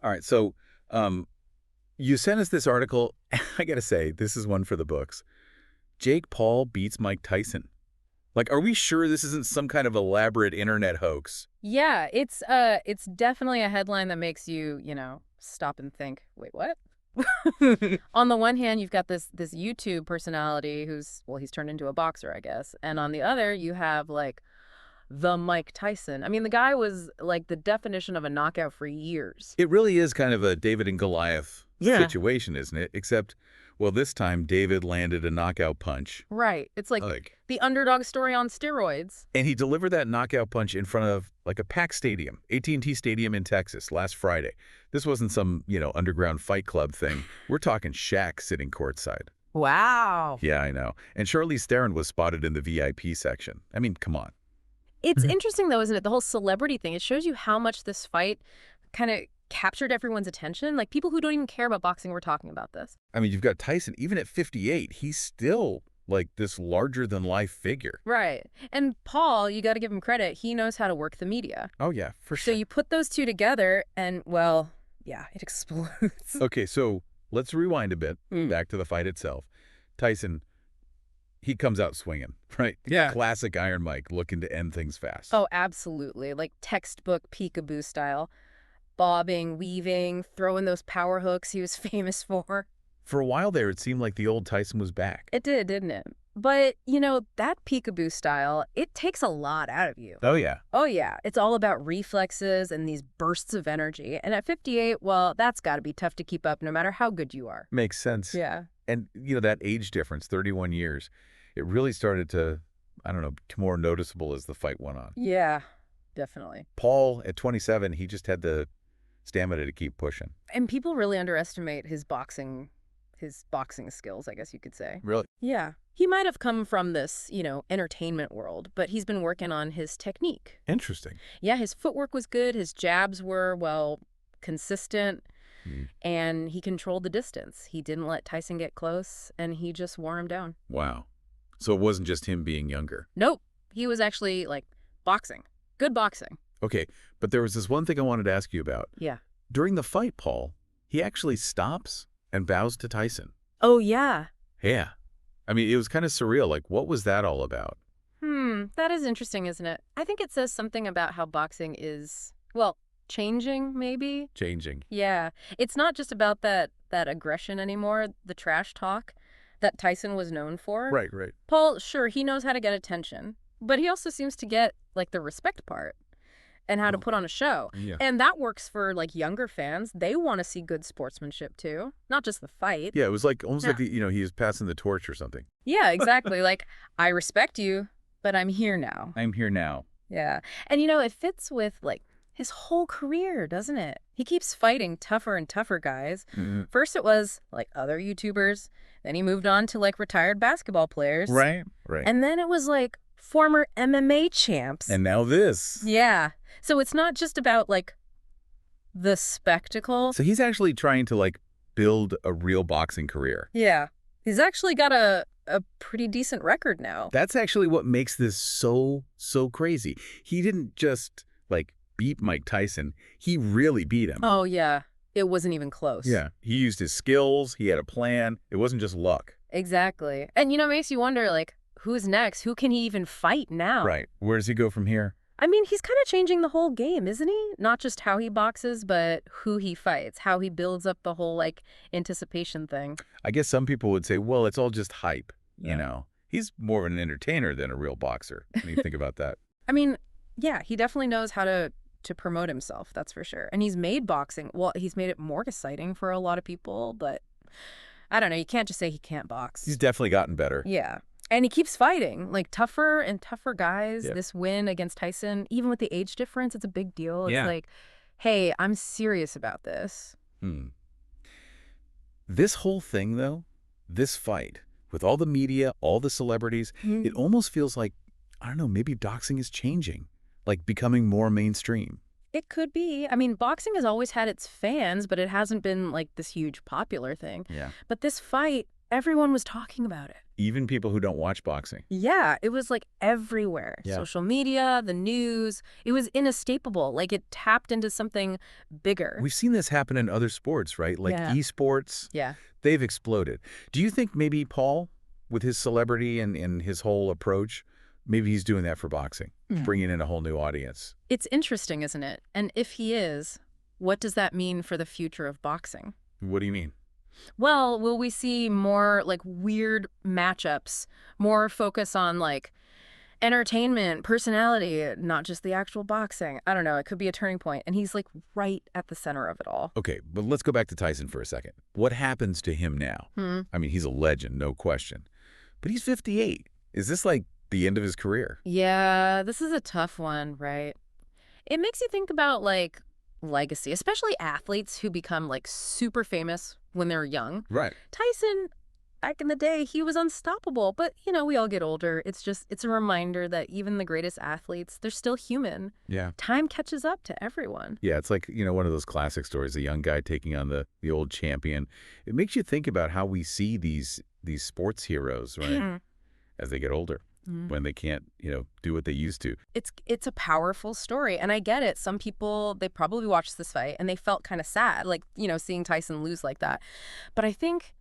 All right, so you sent us this article. I got to say, this is one for the books. Jake Paul beats Mike Tyson. Like, are we sure this isn't some kind of elaborate internet hoax? Yeah, it's definitely a headline that makes you, stop and think, wait, what? On the one hand, you've got this YouTube personality he's turned into a boxer, I guess. And on the other, you have like the Mike Tyson. I mean, the guy was like the definition of a knockout for years. It really is kind of a David and Goliath Yeah. situation, isn't it? Except, well, this time David landed a knockout punch. Right. It's like the underdog story on steroids. And he delivered that knockout punch in front of like a packed stadium, AT&T Stadium in Texas last Friday. This wasn't some, underground fight club thing. We're talking Shaq sitting courtside. Wow. Yeah, I know. And Charlize Theron was spotted in the VIP section. I mean, come on. It's interesting, though, isn't it? The whole celebrity thing. It shows you how much this fight kind of captured everyone's attention. Like, people who don't even care about boxing were talking about this. I mean, you've got Tyson, even at 58, he's still like this larger-than-life figure. Right. And Paul, you got to give him credit. He knows how to work the media. Oh, yeah, for sure. So you put those two together and, well, yeah, it explodes. Okay, so let's rewind a bit, back to the fight itself. Tyson, he comes out swinging, right? Yeah. Classic Iron Mike, looking to end things fast. Oh, absolutely. Like textbook peekaboo style. Bobbing, weaving, throwing those power hooks he was famous for. For a while there, it seemed like the old Tyson was back. It did, didn't it? But, that peekaboo style, it takes a lot out of you. Oh, yeah. Oh, yeah. It's all about reflexes and these bursts of energy. And at 58, well, that's got to be tough to keep up no matter how good you are. Makes sense. Yeah. And, that age difference, 31 years, it really started to, I don't know, become more noticeable as the fight went on. Yeah, definitely. Paul, at 27, he just had the stamina to keep pushing. And people really underestimate his boxing skills, I guess you could say. Really? Yeah. He might have come from this, entertainment world, but he's been working on his technique. Interesting. Yeah, his footwork was good. His jabs were, well, consistent. And he controlled the distance. He didn't let Tyson get close, and he just wore him down. Wow. So it wasn't just him being younger. Nope. He was actually, boxing. Good boxing. Okay, but there was this one thing I wanted to ask you about. Yeah. During the fight, Paul, he actually stops and bows to Tyson. Oh, yeah. Yeah. I mean, it was kind of surreal. Like, what was that all about? That is interesting, isn't it? I think it says something about how boxing is, well, changing, maybe? Changing. Yeah. It's not just about that aggression anymore, the trash talk that Tyson was known for. Right. Paul, sure, he knows how to get attention, but he also seems to get, the respect part and how to put on a show. Yeah. And that works for, younger fans. They want to see good sportsmanship, too, not just the fight. Yeah, it was almost like, he was passing the torch or something. Yeah, exactly. I respect you, but I'm here now. I'm here now. Yeah. And, it fits with, his whole career, doesn't it? He keeps fighting tougher and tougher guys. First it was, other YouTubers. Then he moved on to, retired basketball players. Right. And then it was, former MMA champs. And now this. Yeah. So it's not just about, the spectacle. So he's actually trying to, build a real boxing career. Yeah. He's actually got a pretty decent record now. That's actually what makes this so crazy. He didn't just, beat Mike Tyson. He really beat him. Oh, yeah. It wasn't even close. Yeah. He used his skills. He had a plan. It wasn't just luck. Exactly. And, it makes you wonder, who's next? Who can he even fight now? Right. Where does he go from here? I mean, he's kind of changing the whole game, isn't he? Not just how he boxes, but who he fights, how he builds up the whole, anticipation thing. I guess some people would say, well, it's all just hype, He's more of an entertainer than a real boxer. What do you think about that? I mean, yeah, he definitely knows how to promote himself, that's for sure. And he's made boxing, well, he's made it more exciting for a lot of people, but I don't know, you can't just say he can't box. He's definitely gotten better. Yeah. And he keeps fighting, tougher and tougher guys. Yep. This win against Tyson, even with the age difference, it's a big deal. It's Yeah. Hey, I'm serious about this. This whole thing, though, this fight, with all the media, all the celebrities, it almost feels like, I don't know, maybe boxing is changing, becoming more mainstream. It could be. I mean, boxing has always had its fans, but it hasn't been this huge popular thing. Yeah. But this fight, everyone was talking about it. Even people who don't watch boxing. Yeah, it was like everywhere. Yeah. Social media, the news, it was inescapable. Like it tapped into something bigger. We've seen this happen in other sports, right? Like Yeah. esports, Yeah. they've exploded. Do you think maybe Paul, with his celebrity and his whole approach, maybe he's doing that for boxing, bringing in a whole new audience? It's interesting, isn't it? And if he is, what does that mean for the future of boxing? What do you mean? Well, will we see more like weird matchups, more focus on like entertainment, personality, not just the actual boxing? I don't know. It could be a turning point. And he's like right at the center of it all. Okay, but let's go back to Tyson for a second. What happens to him now? I mean, he's a legend, no question. But he's 58. Is this like the end of his career? Yeah, this is a tough one, right? It makes you think about like legacy, especially athletes who become like super famous when they're young. Right. Tyson, back in the day, he was unstoppable. But, we all get older. It's a reminder that even the greatest athletes, they're still human. Yeah. Time catches up to everyone. Yeah, it's like, one of those classic stories, a young guy taking on the old champion. It makes you think about how we see these sports heroes, right, as they get older, when they can't, do what they used to. It's a powerful story, and I get it. Some people, they probably watched this fight, and they felt kind of sad, like, seeing Tyson lose like that. But I think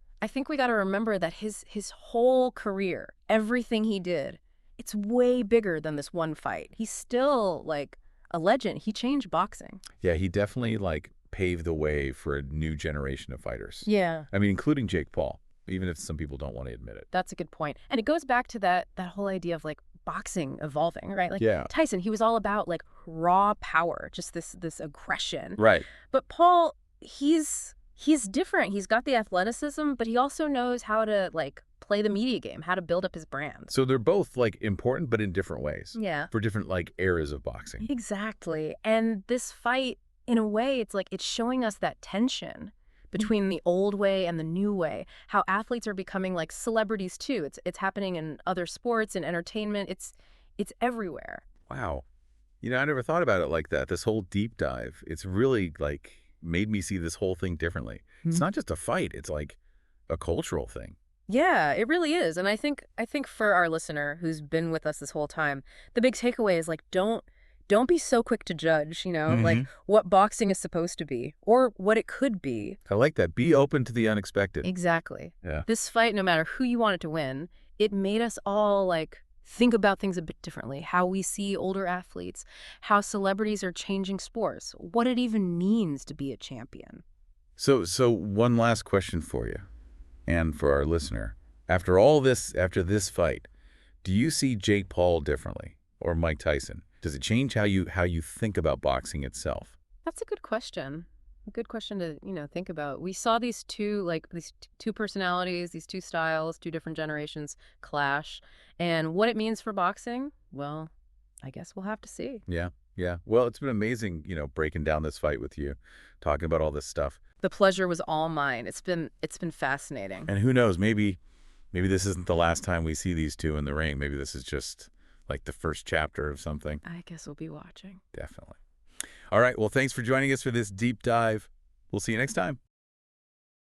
we got to remember that his whole career, everything he did, it's way bigger than this one fight. He's still, like, a legend. He changed boxing. Yeah, he definitely, like, paved the way for a new generation of fighters. Yeah. I mean, including Jake Paul, even if some people don't want to admit it. That's a good point. And it goes back to that whole idea of, like, boxing evolving, right? Like, Yeah. Tyson, he was all about, like, raw power, just this aggression. Right. But Paul, he's different. He's got the athleticism, but he also knows how to, like, play the media game, how to build up his brand. So they're both, like, important, but in different ways. Yeah. For different, like, eras of boxing. Exactly. And this fight, in a way, it's like it's showing us that tension between the old way and the new way, how athletes are becoming like celebrities too. It's happening in other sports and entertainment. It's everywhere. Wow. I never thought about it like that. This whole deep dive, it's really, like, made me see this whole thing differently. It's not just a fight. It's like a cultural thing. Yeah, it really is. And I think for our listener who's been with us this whole time, the big takeaway is like don't be so quick to judge, like what boxing is supposed to be or what it could be. I like that. Be open to the unexpected. Exactly. Yeah. This fight, no matter who you wanted to win, it made us all like think about things a bit differently. How we see older athletes, how celebrities are changing sports, what it even means to be a champion. So one last question for you and for our listener. After all this, after this fight, do you see Jake Paul differently or Mike Tyson? Does it change how you think about boxing itself? That's a good question. A good question to, think about. We saw these two personalities, these two styles, two different generations clash. And what it means for boxing, well, I guess we'll have to see. Yeah. Yeah. Well, it's been amazing, breaking down this fight with you, talking about all this stuff. The pleasure was all mine. It's been fascinating. And who knows, maybe this isn't the last time we see these two in the ring. Maybe this is just like the first chapter of something. I guess we'll be watching. Definitely. All right. Well, thanks for joining us for this deep dive. We'll see you next time.